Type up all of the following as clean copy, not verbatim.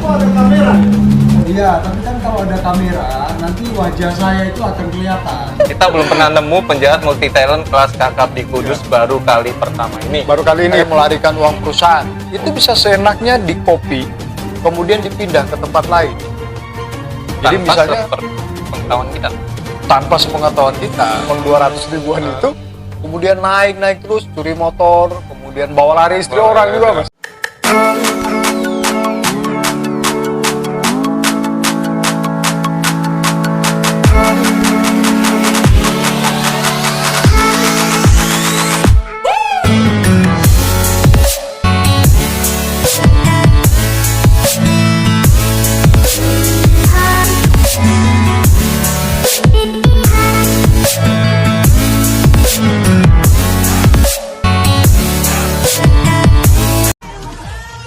kok ada kamera? Iya, tapi kan kalau ada kamera, nanti wajah saya itu akan kelihatan. Kita belum pernah nemu penjahat multi talent kelas kakap di Kudus, baru kali pertama ini. Baru kali ini melarikan uang perusahaan. Itu bisa seenaknya di copy, kemudian dipindah ke tempat lain. Jadi Tanpa misalnya pengetahuan kita. tanpa sepengetahuan kita, uang 200 ribuan itu kemudian naik terus, curi motor, kemudian bawa lari istri orang juga, Mas.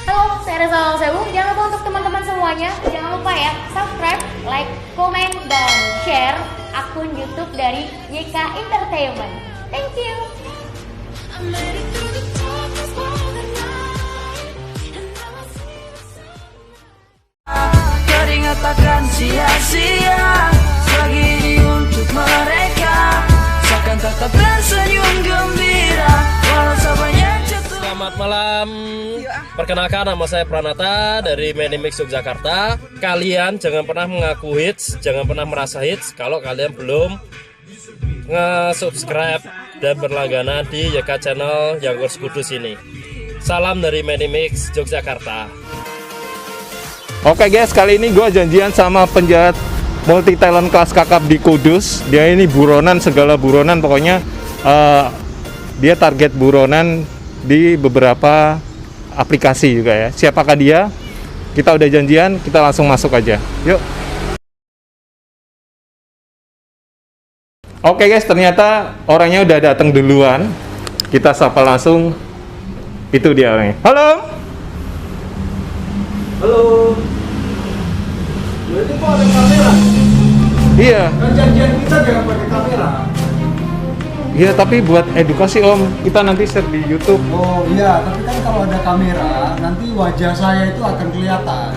Halo, saya Reza Sewu. Jangan lupa untuk teman-teman semuanya, jangan lupa ya subscribe, like, komen, dan share akun YouTube dari YK Entertainment. Thank you. Keringat takkan sia-sia selagi ini untuk mereka, seakan tetap tersenyum gembira walau sebanyak jatuh. Selamat malam. Perkenalkan, nama saya Pranata dari Medimix Yogyakarta. Kalian jangan pernah mengaku hits, jangan pernah merasa hits kalau kalian belum nge-subscribe dan berlangganan di YK Channel Youngers Kudus ini. Salam dari Medimix Yogyakarta. Oke guys, kali ini gue janjian sama penjahat multi talent kelas kakap di Kudus. Dia ini buronan, segala buronan, pokoknya dia target buronan di beberapa aplikasi juga ya. Siapakah dia? Kita udah janjian, kita langsung masuk aja. Yuk. Oke guys, ternyata orangnya udah datang duluan. Kita sapa langsung. Itu dia orangnya. Halo. Halo. Ini kok ada kamera? Iya. Kan janjian kita jangan pakai kamera. Iya, tapi buat edukasi Om, kita nanti share di YouTube. Oh iya, tapi kan kalau ada kamera, nanti wajah saya itu akan kelihatan.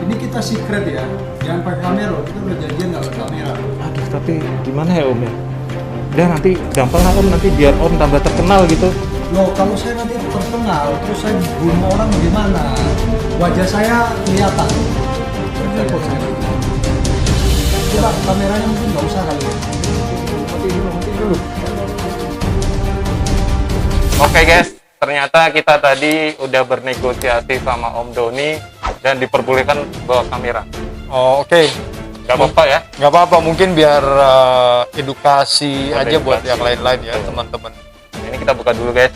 Ini kita secret ya, jangan pakai kamera loh. Kita udah janjian nggak pakai kamera. Aduh, tapi gimana ya Om ya? Udah nanti gampang lah Om, nanti biar Om tambah terkenal gitu. Loh, kalau saya nanti terkenal, terus saya bunuh orang gimana? Wajah saya kelihatan. Kok saya. Coba kameranya mungkin nggak usah kali ya. Mati dulu. Oke guys, ternyata kita tadi udah bernegosiasi sama Om Doni dan diperbolehkan bawa kamera. Oh, oke. Gak apa-apa ya? Nggak apa-apa, mungkin biar edukasi Buat aja buat edukasi. yang lain-lain ya, Betul. teman-teman. Ini kita buka dulu guys.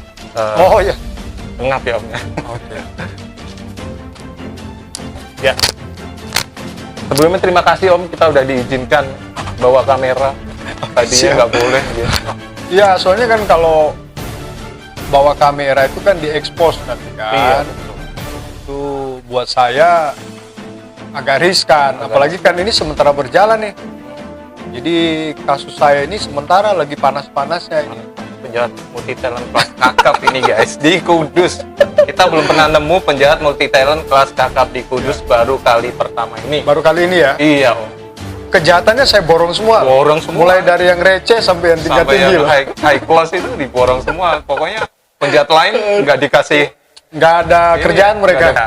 Oh iya. Ngap ya Om ya. Oke. Ya. Sebelumnya terima kasih Om, kita udah diizinkan bawa kamera. Tadinya Siap. nggak boleh gitu. Iya, soalnya kan kalau bawa kamera itu kan diekspos nanti kan. Iya, betul. Itu buat saya agak riskan, apalagi kan ini sementara berjalan nih. Jadi kasus saya ini sementara lagi panas-panasnya ini. Penjahat multi talent kelas kakap ini guys di Kudus. Kita belum pernah nemu penjahat multi talent kelas kakap di Kudus, baru kali pertama ini. Baru kali ini ya. Iya Om. Kejahatannya saya borong semua. Borong semua. Mulai dari yang receh sampai yang tingkat Sampai tinggi yang loh. high class itu diborong semua. Pokoknya penjahat lain nggak dikasih. Nggak ada Ini kerjaan nggak mereka. ada.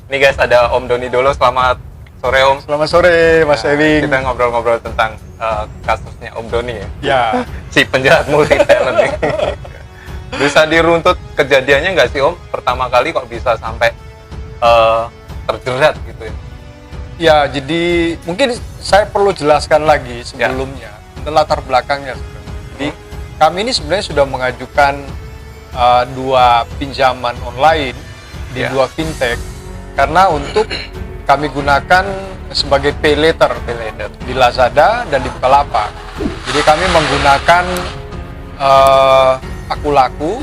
Nih guys, ada Om Doni Dolo. Selamat sore Om. Selamat sore Mas Ewing. Kita ngobrol-ngobrol tentang kasusnya Om Doni ya. Ya. Si penjahat multi talent ini. Bisa diruntut kejadiannya nggak sih Om? Pertama kali kok bisa sampai terjerat gitu ya? Ya, jadi mungkin saya perlu jelaskan lagi sebelumnya latar belakangnya. Jadi kami ini sebenarnya sudah mengajukan 2 pinjaman online di Ya. 2 fintech karena untuk kami gunakan sebagai pay later di Lazada dan di Bukalapak. Jadi kami menggunakan Akulaku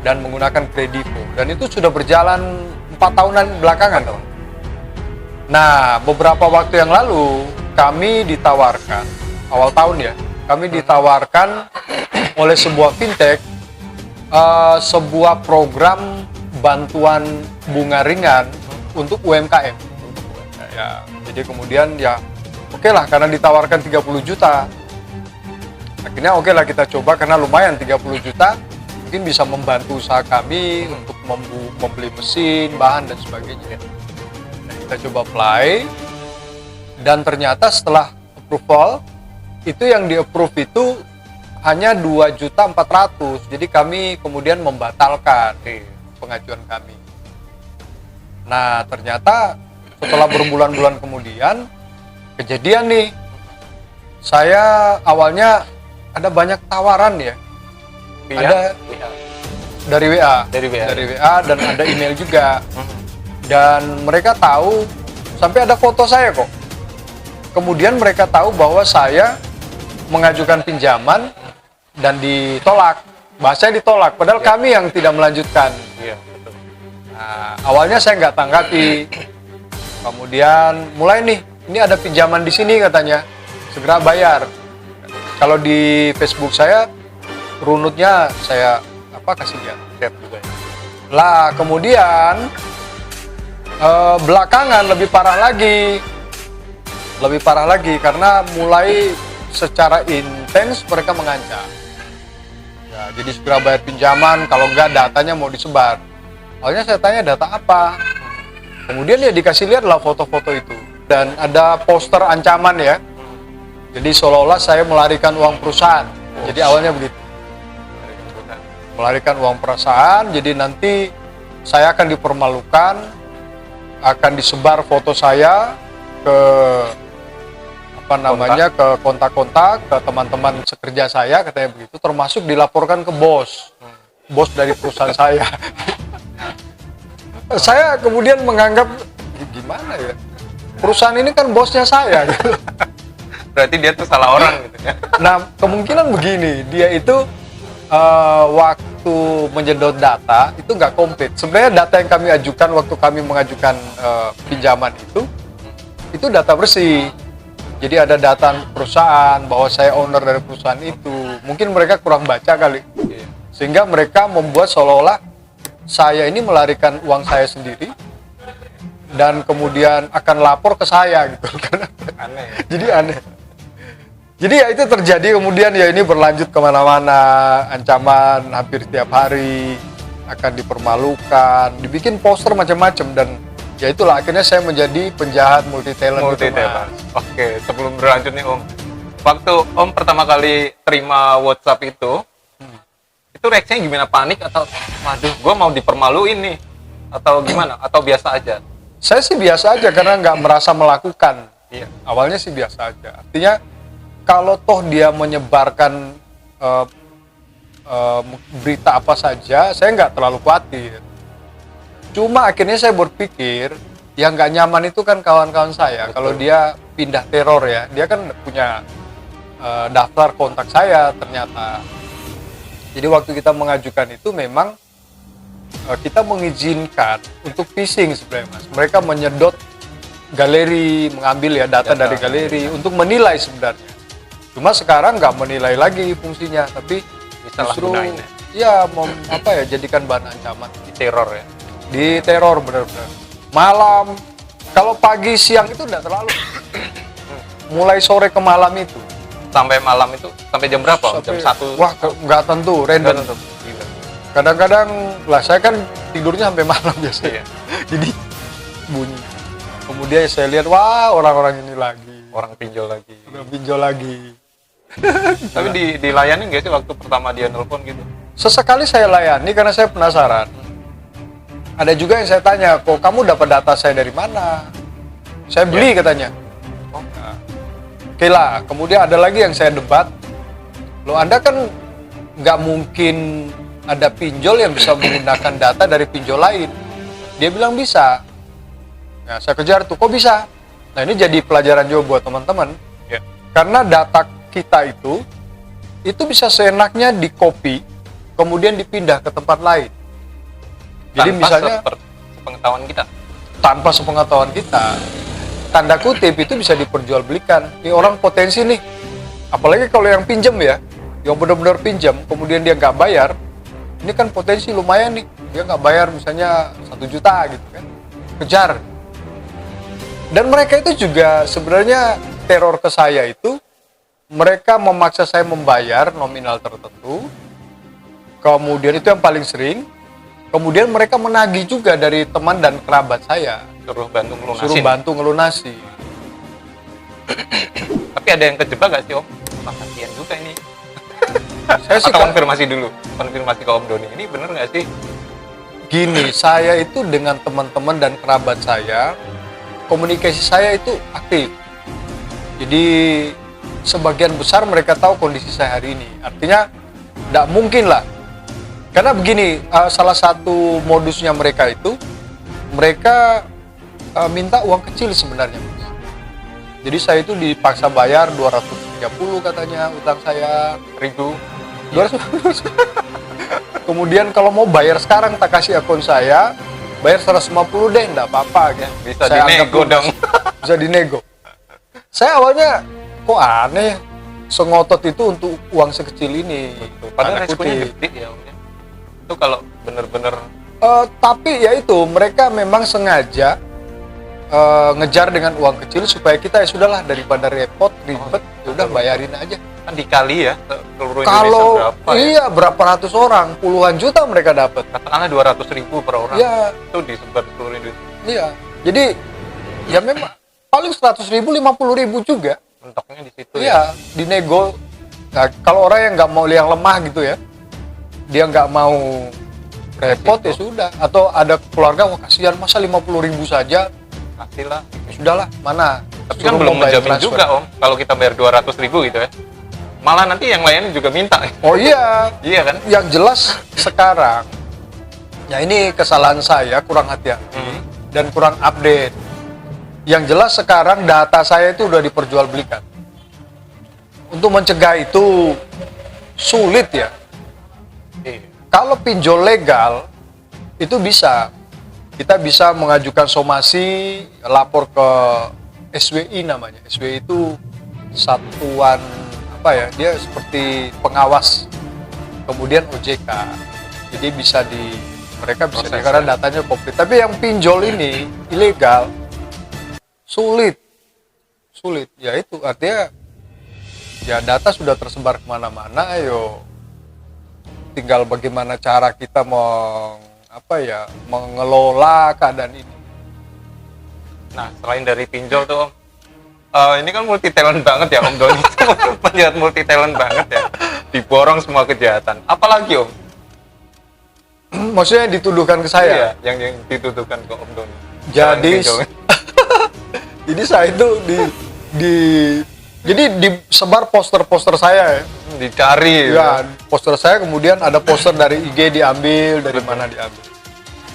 dan menggunakan Kredivo, dan itu sudah berjalan 4 tahunan belakangan. Nah, beberapa waktu yang lalu kami ditawarkan, awal tahun ya, kami ditawarkan oleh sebuah fintech sebuah program bantuan bunga ringan untuk UMKM. Ya, jadi kemudian ya oke lah karena ditawarkan 30 juta. Akhirnya oke lah kita coba karena lumayan 30 juta mungkin bisa membantu usaha kami untuk membeli mesin, bahan dan sebagainya. Nah, kita coba apply dan ternyata setelah approval itu yang di-approve itu hanya 2.400.000. Jadi kami kemudian membatalkan pengajuan kami. Nah, ternyata setelah berbulan-bulan kemudian kejadian nih. Saya awalnya ada banyak tawaran ya. Ada dari WA. Dari WA dan ada email juga. Dan mereka tahu sampai ada foto saya kok. Kemudian mereka tahu bahwa saya mengajukan pinjaman dan ditolak. Bahasanya ditolak, padahal kami yang tidak melanjutkan. Nah, awalnya saya nggak tanggapi. Kemudian mulai nih, ini ada pinjaman di sini katanya, segera bayar. Kalau di Facebook saya, runutnya saya kasih lihat, share juga. Lah kemudian belakangan lebih parah lagi karena mulai secara intens mereka mengancam. Ya, jadi segera bayar pinjaman, kalau enggak datanya mau disebar. Awalnya saya tanya data apa? Kemudian ya dikasih lihat lah foto-foto itu dan ada poster ancaman ya. Jadi seolah-olah saya melarikan uang perusahaan. Jadi awalnya begitu. Melarikan uang perusahaan, jadi nanti saya akan dipermalukan, akan disebar foto saya ke ke kontak-kontak, ke teman-teman sekerja saya katanya begitu, termasuk dilaporkan ke bos dari perusahaan saya. Saya kemudian menganggap gimana ya, perusahaan ini kan bosnya saya gitu. Berarti dia tuh salah orang gitu ya. Nah kemungkinan begini, dia itu waktu menyedot data itu nggak komplit. Sebenarnya data yang kami ajukan waktu kami mengajukan pinjaman itu data bersih. Jadi ada data perusahaan bahwa saya owner dari perusahaan itu. Mungkin mereka kurang baca kali, sehingga mereka membuat seolah-olah saya ini melarikan uang saya sendiri dan kemudian akan lapor ke saya gitu. Aneh. Jadi aneh. Jadi ya itu terjadi, kemudian ya ini berlanjut kemana-mana, ancaman hampir tiap hari, akan dipermalukan, dibikin poster macam-macam, dan ya itulah akhirnya saya menjadi penjahat multi talent. Oke, sebelum berlanjut nih Om, waktu Om pertama kali terima WhatsApp itu reaksinya gimana? Panik atau waduh gue mau dipermaluin nih, atau gimana, atau biasa aja? Saya sih biasa aja karena nggak merasa melakukan. Iya. Awalnya sih biasa aja, artinya kalau toh dia menyebarkan berita apa saja, saya nggak terlalu khawatir. Cuma akhirnya saya berpikir, yang nggak nyaman itu kan kawan-kawan saya. Betul. Kalau dia pindah teror ya, dia kan punya daftar kontak saya ternyata. Jadi waktu kita mengajukan itu memang kita mengizinkan untuk phishing sebenarnya Mas. Mereka menyedot galeri, mengambil ya data dari galeri untuk menilai sebenarnya. Cuma sekarang nggak menilai lagi fungsinya, tapi justru ya jadikan bahan ancaman. Di teror ya. Di teror benar-benar. Malam, kalau pagi siang itu udah terlalu. Mulai sore ke malam itu. Sampai malam itu sampai jam berapa? Jam 1. Wah, nggak tentu, random. Kadang-kadang lah saya kan tidurnya sampai malam biasanya. Iya. Jadi bunyi. Kemudian saya lihat, wah orang-orang ini lagi. Orang pinjol lagi. Tapi dilayani nggak sih waktu pertama dia nelpon gitu? Sesekali saya layani karena saya penasaran. Ada juga yang saya tanya, kok kamu dapat data saya dari mana? Saya beli katanya. Nah, oke lah, kemudian ada lagi yang saya debat. Loh, Anda kan nggak mungkin ada pinjol yang bisa menggunakan data dari pinjol lain. Dia bilang bisa. Nah, saya kejar tuh, kok bisa? Nah, ini jadi pelajaran juga buat teman-teman. Ya. Karena data kita itu bisa seenaknya di-copy, kemudian dipindah ke tempat lain. Jadi misalnya sepengetahuan kita. Tanpa sepengetahuan kita. Tanda kutip itu bisa diperjualbelikan. Ini orang potensi nih. Apalagi kalau yang pinjam ya, yang benar-benar pinjam, kemudian dia nggak bayar, ini kan potensi lumayan nih. Dia nggak bayar misalnya 1 juta gitu kan. kejar. Dan mereka itu juga sebenarnya teror ke saya itu, mereka memaksa saya membayar nominal tertentu, kemudian itu yang paling sering, kemudian mereka menagih juga dari teman dan kerabat saya, Suruh bantu ngelunasin. suruh bantu ngelunasi. Tapi ada yang kejebak gak sih Om? Wah, kasihan juga ini. Saya sih Atau konfirmasi dulu, konfirmasi ke Om Doni. Ini bener nggak sih? gini, saya itu dengan teman-teman dan kerabat saya, komunikasi saya itu aktif. Jadi sebagian besar mereka tahu kondisi saya hari ini. Artinya tidak mungkin lah. Karena begini, salah satu modusnya mereka itu, mereka minta uang kecil sebenarnya. Jadi saya itu dipaksa bayar 230 katanya utang saya, 200. Kemudian kalau mau bayar sekarang tak kasih akun saya, bayar 150 deh, enggak apa-apa gitu. Bisa Saya dinego anggap dong. Bisa dinego. Saya awalnya kok aneh, sengotot itu untuk uang sekecil ini. Padahal Tanda resikonya kutip. gede ya Om. Ya. Itu kalau bener-bener Tapi ya itu, mereka memang sengaja ngejar dengan uang kecil supaya kita ya sudahlah, daripada repot, ribet, ya udah bayarin aja. kan dikali ya seluruh Indonesia Kalau berapa ya? iya berapa ratus orang, puluhan juta mereka dapat. Katakanlah 200.000 per orang. Iya. Itu disebar seluruh Indonesia. Iya. Jadi ya memang paling 100.000, 50.000 juga. Mentoknya di situ ya. Iya, dinego. Nah, kalau orang yang nggak mau yang lemah gitu ya, dia nggak mau repot ya sudah. Atau ada keluarga, wah kasihan masa 50.000 saja, Pastilah. ya sudahlah mana. Tapi kan Suruh belum mobile menjamin transfer. juga Om, kalau kita bayar 200.000 gitu ya. Malah nanti yang lainnya juga minta. Oh iya, Iya kan? yang jelas sekarang, ya ini kesalahan saya, kurang hati-hati dan kurang update. Yang jelas sekarang data saya itu udah diperjualbelikan. Untuk mencegah itu sulit ya. Iya. Kalau pinjol legal itu bisa, kita bisa mengajukan somasi, lapor ke SWI namanya. SWI itu satuan apa ya? Dia seperti pengawas, kemudian OJK. Jadi bisa mereka bisa Proses, karena ya. datanya komplit. Tapi yang pinjol ini ilegal, sulit. Ya itu artinya ya data sudah tersebar kemana-mana. Ayo tinggal bagaimana cara kita mengelola keadaan ini. Nah, selain dari pinjol tuh Om, ini kan multi talent banget ya Om Doni. Itu penjahat multi talent banget ya. Diborong semua kejahatan. Apalagi Om? Maksudnya dituduhkan ke saya. Iya, yang dituduhkan ke Om Doni. Jadi Selain pinjol. jadi saya itu jadi disebar poster-poster saya ya. Dicari. Ya, poster saya, kemudian ada poster dari IG diambil, dari mana diambil.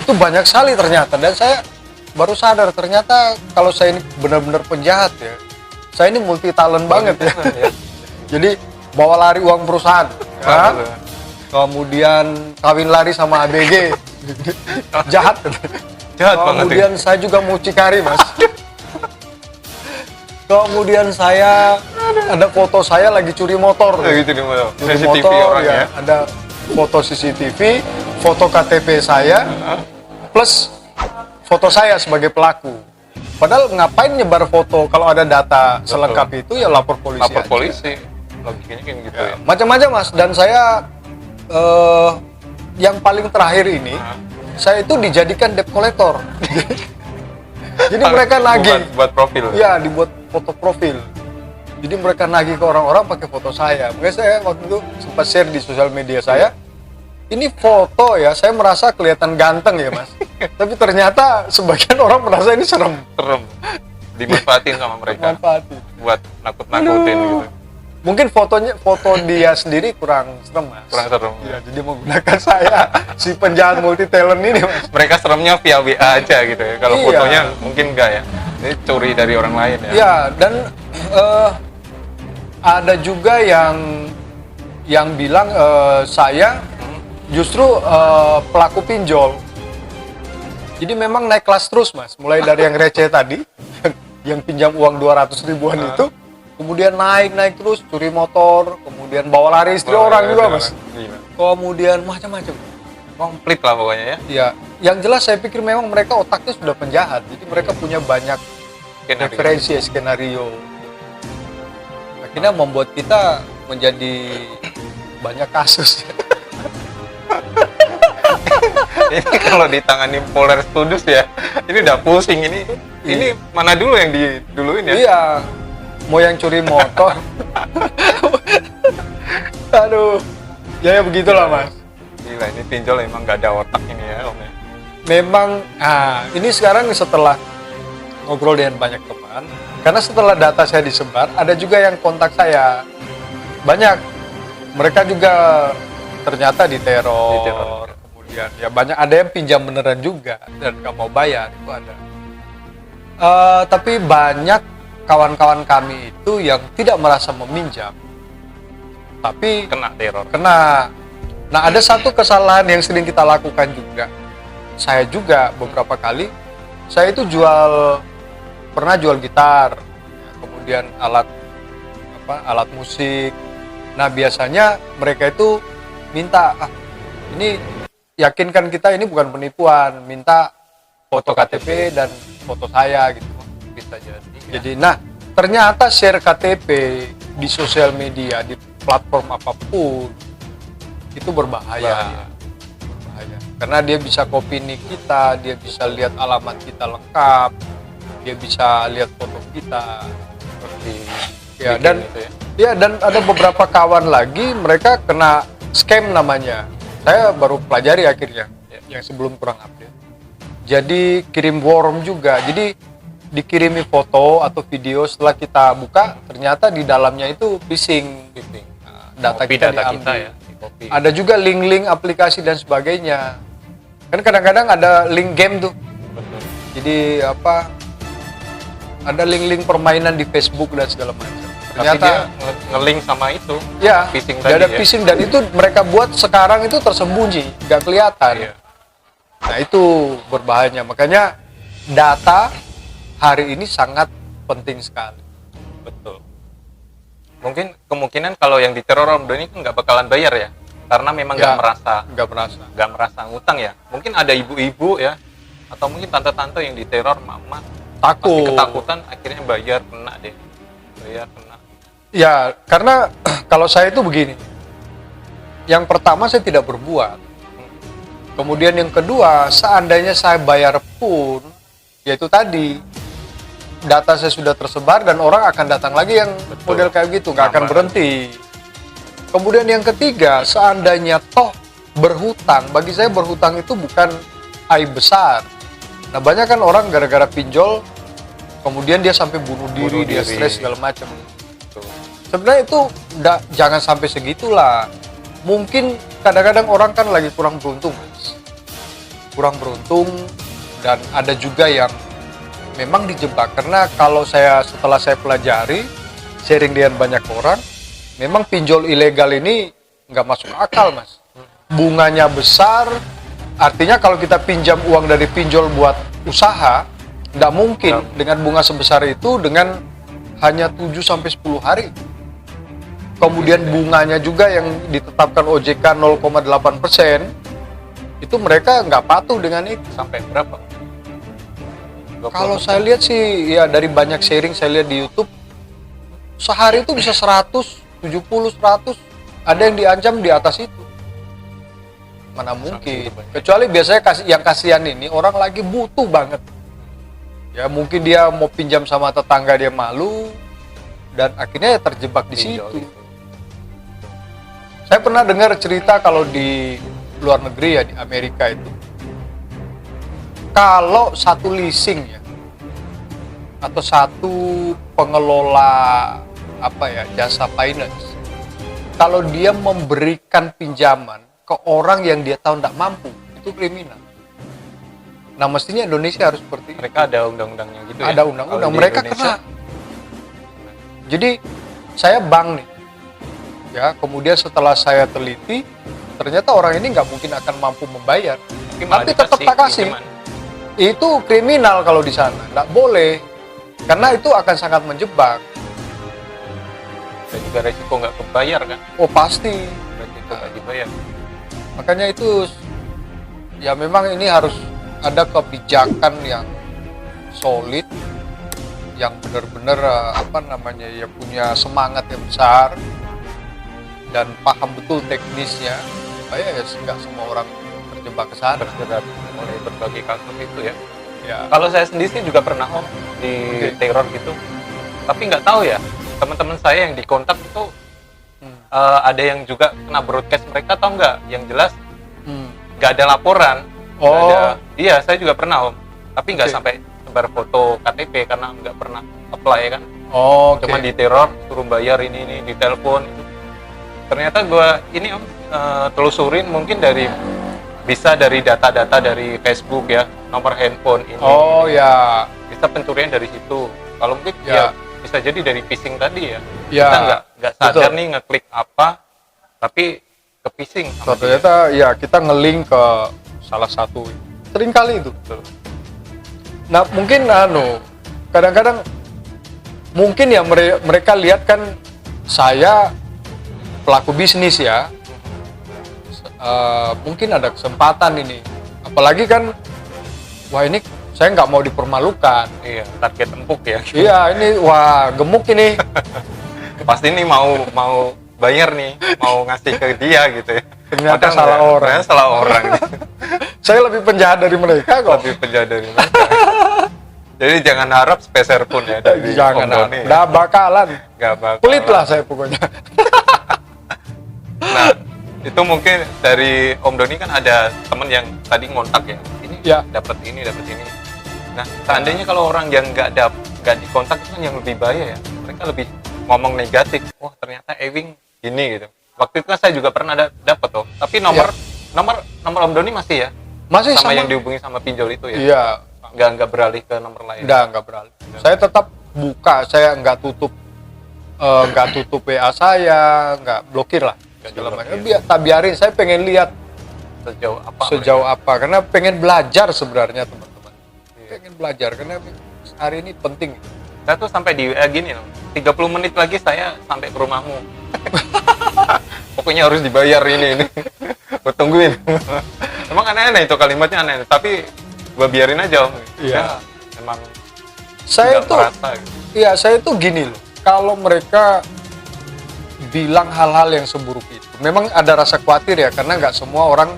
Itu banyak sekali ternyata, dan saya baru sadar ternyata kalau saya ini benar-benar penjahat ya. Saya ini multi talent banget ya. Ya. Jadi bawa lari uang perusahaan, ya. Kemudian kawin lari sama ABG, jahat. Jahat banget ya. Kemudian saya juga mucikari mas. Kemudian saya ada foto saya lagi curi motor. Ya, gitu nih, Mas. Curi CCTV motor, orangnya. ya. Ada foto CCTV, foto KTP saya, plus foto saya sebagai pelaku. Padahal ngapain nyebar foto kalau ada data selengkap itu ya lapor polisi. Lapor aja. polisi. Logikanya kan gitu ya. Macam-macam mas. Dan saya yang paling terakhir ini, saya itu dijadikan debt collector. Jadi mereka nagih. Buat profil. Ya, dibuat foto profil. Jadi mereka nagih ke orang-orang pakai foto saya. Makanya saya waktu itu sempat share di sosial media saya. Ini foto ya, saya merasa kelihatan ganteng ya mas. Tapi ternyata sebagian orang merasa ini serem. Serem. Dimanfaatin sama mereka. Manfaatin. Buat nakut-nakutin gitu. Mungkin foto dia sendiri kurang serem mas. Kurang serem. Ya, jadi menggunakan saya, si penjahat multi talent ini mas. Mereka seremnya via WA aja gitu ya. Kalau Iya. fotonya mungkin enggak ya. Ini curi dari orang lain ya. Ya, dan ada juga yang bilang saya justru pelaku pinjol. Jadi memang naik kelas terus mas, mulai dari yang receh tadi, yang pinjam uang 200 ribuan itu, kemudian naik terus, curi motor, kemudian bawa lari istri orang juga mas, Gila. kemudian macam-macam. Komplit lah pokoknya ya. Ya, yang jelas saya pikir memang mereka otaknya sudah penjahat, jadi mereka punya banyak referensi skenario. Akhirnya membuat kita menjadi banyak kasus. Ini kalau ditangani Polres Kudus ya, ini udah pusing ini. Ini mana dulu yang diduluin ya? Iya, mau yang curi motor. Aduh, ya begitulah Mas. Gila, ini pinjol emang nggak ada otak ini ya Om ya. Memang, ini sekarang setelah ngobrol dengan banyak teman, karena setelah data saya disebar, ada juga yang kontak saya. Banyak, mereka juga ternyata diteror. Kemudian ya banyak, ada yang pinjam beneran juga dan nggak mau bayar, itu ada. Tapi banyak kawan-kawan kami itu yang tidak merasa meminjam, tapi Kena teror. kena. Nah, ada satu kesalahan yang sering kita lakukan juga. Saya juga beberapa kali, saya itu pernah jual gitar, kemudian alat musik. Nah, biasanya mereka itu minta, ini yakinkan kita ini bukan penipuan, minta foto KTP dan foto saya gitu. Bisa jadi. Jadi, nah, ternyata share KTP di sosial media, di platform apapun, itu berbahaya. Karena dia bisa copy nick kita, dia bisa lihat alamat kita lengkap, dia bisa lihat foto kita. Seperti Ya, bikin dan itu ya. ya, dan ada beberapa kawan lagi, mereka kena scam namanya. Saya baru pelajari akhirnya, yang sebelum kurang update. Jadi kirim worm juga. Jadi dikirimi foto atau video, setelah kita buka ternyata di dalamnya itu phishing. Nah, data Copy kita data diambil. kita ya. Di-copy. Ada juga link-link aplikasi dan sebagainya. Kan kadang-kadang ada link game tuh. Betul. Jadi ada link-link permainan di Facebook dan segala macam. Tapi Ternyata dia nge-link sama itu. ya, phishing nggak tadi ada ya. phishing, dan itu mereka buat sekarang itu tersembunyi, nggak kelihatan. Iya. Nah, itu berbahayanya. Makanya data hari ini sangat penting sekali. Betul. Mungkin kemungkinan kalau yang diteror Om Doni kan nggak bakalan bayar ya, karena memang nggak merasa ngutang ya. Mungkin ada ibu-ibu ya, atau mungkin tante-tante yang diteror, mama pasti Takut. ketakutan, akhirnya bayar, kena deh. Bayar, kena. Ya, karena kalau saya itu begini. Yang pertama, saya tidak berbuat. Kemudian yang kedua, seandainya saya bayar pun, yaitu tadi, data saya sudah tersebar dan orang akan datang lagi yang Betul. model kayak gitu, nggak akan Nambah. berhenti. Kemudian yang ketiga, seandainya toh berhutang, bagi saya berhutang itu bukan aib besar. Nah, banyak kan orang gara-gara pinjol, kemudian dia sampai bunuh diri, dia diri. stres segala macam. Betul. Sebenarnya itu jangan sampai segitulah. Mungkin kadang-kadang orang kan lagi kurang beruntung, Mas. Kurang beruntung, dan ada juga yang memang dijebak. Karena kalau setelah saya pelajari, sharing dengan banyak orang, memang pinjol ilegal ini nggak masuk akal, Mas. Bunganya besar, artinya kalau kita pinjam uang dari pinjol buat usaha, nggak mungkin dengan bunga sebesar itu dengan hanya 7-10 hari. Kemudian bunganya juga yang ditetapkan OJK 0,8%, itu mereka nggak patuh dengan itu. Sampai berapa? 20%. Kalau saya lihat sih, ya dari banyak sharing saya lihat di YouTube, sehari itu bisa 100, 70, 100, ada yang diancam di atas itu. Mana mungkin? Kecuali biasanya yang kasihan ini orang lagi butuh banget. Ya mungkin dia mau pinjam sama tetangga, dia malu, dan akhirnya ya terjebak di Pinjol situ. itu. Saya pernah dengar cerita kalau di luar negeri ya, di Amerika itu, kalau satu leasing ya, atau satu pengelola jasa finance, kalau dia memberikan pinjaman ke orang yang dia tahu tidak mampu, itu kriminal. Nah, mestinya Indonesia harus seperti itu. Mereka ada undang-undangnya gitu ya. Ada undang-undang, Kalau di mereka Indonesia, kena. Jadi saya bank nih, ya, kemudian setelah saya teliti, ternyata orang ini nggak mungkin akan mampu membayar, malah tapi tetap tak kasih. pinjaman. Itu kriminal kalau di sana, nggak boleh, karena itu akan sangat menjebak. Dan juga resiko nggak kebayar kan. Oh pasti, Resiko nggak dibayar. makanya itu ya memang ini harus ada kebijakan yang solid, yang benar-benar ya punya semangat yang besar dan paham betul teknisnya, supaya ya nggak semua orang terjebak ke sana. Terjerat oleh berbagai kasus itu ya. Ya. Kalau saya sendiri sih juga pernah Om di teror gitu. Tapi nggak tahu ya, teman-teman saya yang dikontak itu ada yang juga kena broadcast mereka atau enggak. Yang jelas nggak ada laporan. Nggak Oh. ada. Iya, saya juga pernah Om. Tapi nggak Oke. sampai sebar foto KTP karena nggak pernah apply kan. Oh, Cuma diteror, suruh bayar ini ditelepon. Ternyata gua ini Om telusurin mungkin bisa dari data-data dari Facebook ya, nomor handphone ini. Oh ya, Bisa pencurian dari situ. Kalau mungkin Ya. ya bisa jadi dari phishing tadi ya. Ya, Kita nggak sadar betul. nih ngeklik apa, tapi ke phishing. sama dia. ternyata ya kita nge-link ke salah satu. Sering kali itu. Nah mungkin kadang-kadang mungkin ya mereka lihat kan saya pelaku bisnis ya. Mungkin ada kesempatan ini, apalagi kan wah ini saya nggak mau dipermalukan. Iya, target empuk ya. Iya ini wah gemuk ini. Pasti nih mau bayar nih, mau ngasih ke dia gitu ya. Ternyata Padahal salah nggak, orang. ternyata salah orang. Saya lebih penjahat dari mereka kok. Lebih penjahat dari mereka. Jadi jangan harap speser pun ya dari Jangan, Om Doni ya. udah bakalan. Nggak bakal. Pelit lah saya pokoknya. Nah, itu mungkin dari Om Doni kan ada teman yang tadi ngontak ya. Ini Ya. dapat ini. Nah, seandainya kalau orang yang nggak dikontak itu kan yang lebih bahaya ya. Mereka lebih ngomong negatif. Wah, ternyata Ewing gini gitu. Waktu itu kan saya juga pernah dapat tuh. Tapi nomor Om Doni masih ya? Masih sama sama yang dihubungi sama pinjol itu ya? Iya, Nggak beralih ke nomor lain. nggak beralih. Saya tetap buka, saya nggak tutup WA saya, nggak blokir lah. Nggak Segala diblokir. macam. Tak biarin, saya pengen lihat Sejauh apa? karena pengen belajar sebenarnya teman-teman. Pengen belajar karena hari ini penting. Saya tuh sampai di WA gini loh. 30 menit lagi saya sampai ke rumahmu. Pokoknya harus dibayar ini. Gue tungguin. Emang aneh-aneh itu kalimatnya aneh. Tapi gue biarin aja Om. Iya. Ya, emang Saya nggak tuh, merasa gitu. iya saya tuh gini loh. Kalau mereka bilang hal-hal yang seburuk itu, memang ada rasa khawatir ya, karena nggak semua orang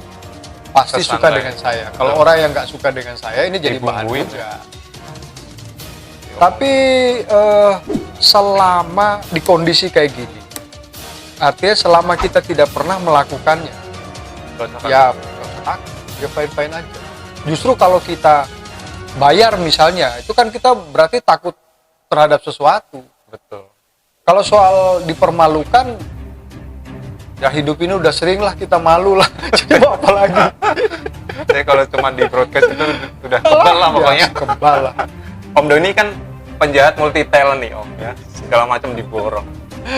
pasti Tersantai. suka dengan saya. Kalau Betul. orang yang nggak suka dengan saya, ini jadi bahan Dibumbuin. juga. Tapi selama di kondisi kayak gini, artinya selama kita tidak pernah melakukannya, Nggak usah ya ya fine-fine aja. Justru kalau kita bayar misalnya, itu kan kita berarti takut terhadap sesuatu. betul. Kalau soal dipermalukan, ya hidup ini udah sering lah kita malu lah. Jadi mau apa lagi? Saya kalau cuma di broadcast itu udah kebal lah pokoknya. Ya, kebal lah. Om Doni kan penjahat multi talent nih Om ya. Segala macam diborong.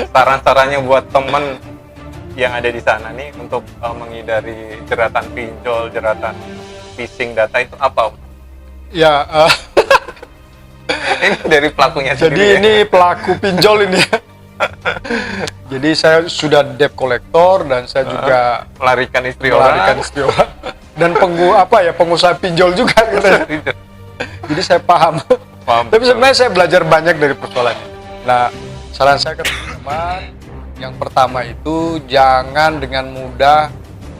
Saran-sarannya buat temen yang ada di sana nih untuk menghindari jeratan pinjol, jeratan phishing data itu apa Om? Ya, Ini dari pelakunya jadi sendiri. ini pelaku pinjol ini. Jadi saya sudah debt collector dan saya juga melarikan istri melarikan orang. istri orang. Dan pengusaha pinjol juga katanya. Jadi saya paham. Paham, Tapi betul. sebenarnya saya belajar banyak dari persoalan ini. Nah, saran saya ke teman-teman, yang pertama itu jangan dengan mudah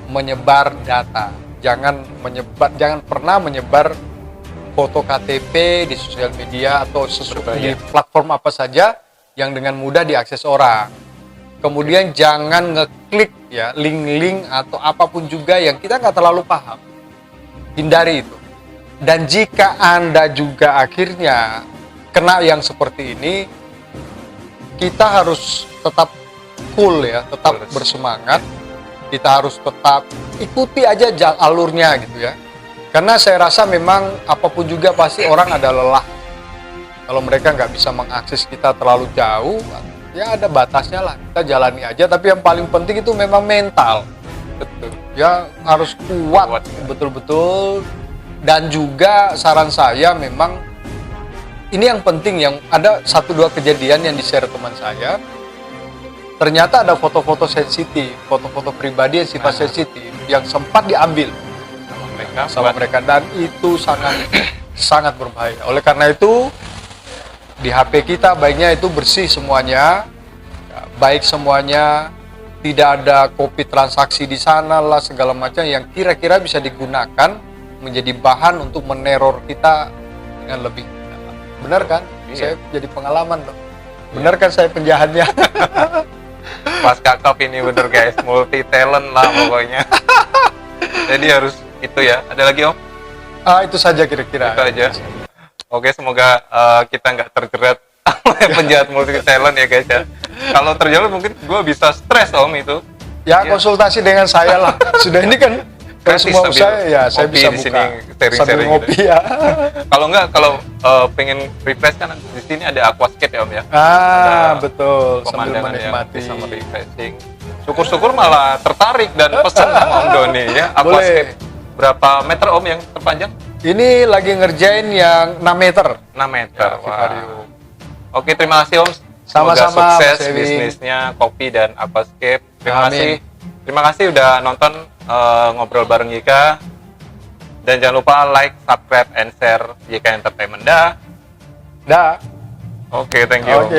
menyebar data. Jangan pernah menyebar foto KTP di sosial media atau di platform apa saja yang dengan mudah diakses orang. Kemudian jangan ngeklik ya link-link atau apapun juga yang kita nggak terlalu paham. Hindari itu. Dan jika Anda juga akhirnya kena yang seperti ini, kita harus tetap cool ya, tetap bersemangat. Kita harus tetap ikuti aja alurnya gitu ya. Karena saya rasa memang apapun juga pasti orang ada lelah. Kalau mereka nggak bisa mengakses kita terlalu jauh, ya ada batasnya lah. Kita jalani aja. Tapi yang paling penting itu memang mental. Betul. Ya harus kuat betul-betul. Dan juga saran saya memang ini yang penting, yang ada 1-2 kejadian yang di-share teman saya. Ternyata ada foto-foto sensitif, foto-foto pribadi yang sifat sensitif yang sempat diambil. sama mereka, dan itu sangat sangat berbahaya. Oleh karena itu di HP kita baiknya itu bersih semuanya, baik semuanya, tidak ada copy transaksi di sana lah segala macam yang kira-kira bisa digunakan menjadi bahan untuk meneror kita dengan lebih dalam. Benar kan? Saya jadi pengalaman loh. Benar kan saya penjahatnya? Pas kakap ini bener guys, multi talent lah pokoknya. Jadi harus itu ya. Ada lagi Om? Itu saja kira-kira. Itu aja. Oke, semoga kita nggak terjerat oleh penjahat multi talent ya guys ya. Kalau terjerat mungkin gue bisa stres Om itu. Ya konsultasi dengan saya lah. Sudah ini kan Gratis semua sambil saya ya saya ngopi bisa di buka sini, sharing-sharing sambil gitu. ngopi ya. Kalau nggak, kalau pengen refresh kan di sini ada aquascape ya Om ya. Betul. Sambil Pemandangan yang menikmati. bisa refreshing. Syukur-syukur malah tertarik dan pesan sama Om Doni ya. Aquascape. Berapa meter Om yang terpanjang? Ini lagi ngerjain yang 6 meter. 6 meter. Ya, Wah. vivarium. Oke, terima kasih Om. Semoga Sama-sama, sukses Mas Ewi. bisnisnya kopi dan aquascape. Terima Amin. kasih. Terima kasih udah nonton ngobrol bareng Yika. Dan jangan lupa like, subscribe, and share YK Entertainment. Dah. Dah. Oke, thank you. Oke.